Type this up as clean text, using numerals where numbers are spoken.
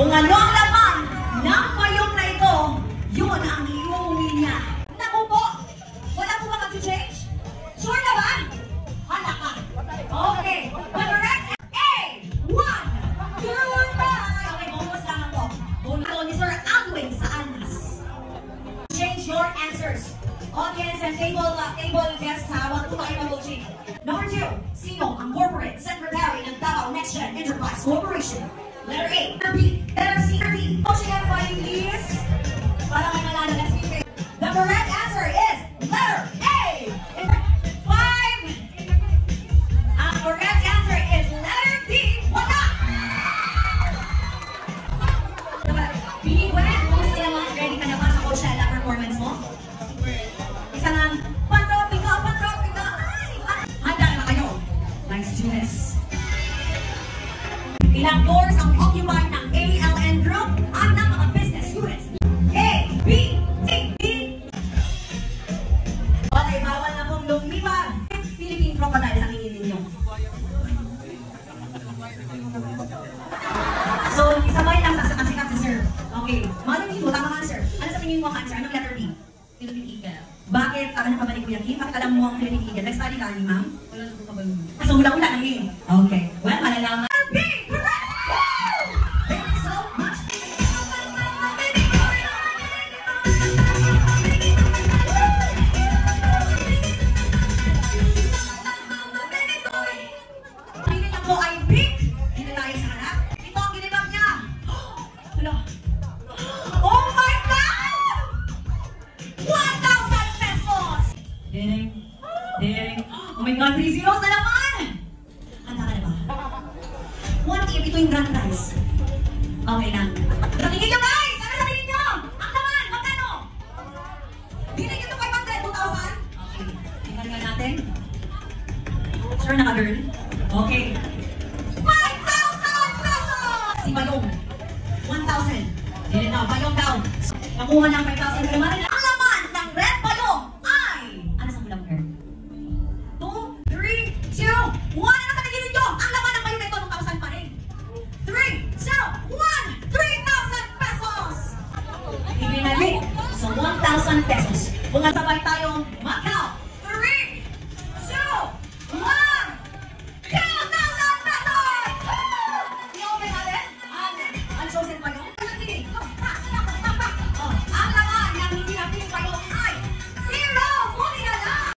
Kung ano ang laman ng payong na ito, yun ang iuwi niya. Naku po, wala po ba mag-change? Sure na ba? Hala ka. Okay. The correct A. 1, 2, 3. Okay, bonus lang ako. Bonus ni Sir Alwin sa Anas. Change your answers. Audience and table guests ha, wag po tayo mag-voting. Number 2, sino ang corporate secretary ng Davao Next Gen Enterprise Corporation? Letter A, letter B, letter C, letter D. Motion everybody please. Para may malala na speaker. The correct answer is letter A. 5. Ang correct answer is letter D. Wala! Bini Gwen, kumusta naman? Ready ka na ba sa Coachella performance mo? Isa nga, pantropika. Handa na kayo. Let's do this. Ilang doors ang occupied ng ALN Group at ng mga business units? A, B, C, D. Okay, bawal na pong lumipat. Philippine crocodile ang hingin ninyo. So, isabay lang sa kasikat si Sir. Okay, mga tingin mo, tama nga Sir. Ano sa tingin mo ang answer? Anong letter B? Philippine Eagle. Bakit? Ano ka ba ni Kuya Kim? Bakit alam mo ang Philippine Eagle? Nag-study ka ni ma'am? Wala na po ka ba yun? So, hula-hula lang yun. Okay. Well, malalaman. B! Correct! Thank you so much. Pili niya po ay pink. Dito tayo sa harap. Ito ang ginibag niya. Hala. Oh my God! 1,000 pesos! Ding. Ding. Oh my God, 3 zeros na naman! Handa ka na ba? 1 ito yung grand prize. Okay lang. Sa tingin nyo guys! Ano sa tingin nyo? Ang naman! Magkano? Bilang nyo ito 500, 2,000? Okay. Tingnan nga natin. Sure na ka girl? Okay. 5,000 pesos! Si Bayong. 1,000. Dili na, Bayong daw. Nakuha ng 5,000 naman. Ang laman ng red Bayong ay... Ano sa mulang girl? 2, 3, 2, 1. Ano sa tingin nyo? Ang laman ng Bayong na ito, 2,000 pa rin. 3, 2, 1, 3,000 pesos! Ibinalik. So, 1,000 pesos. Kung ang sabay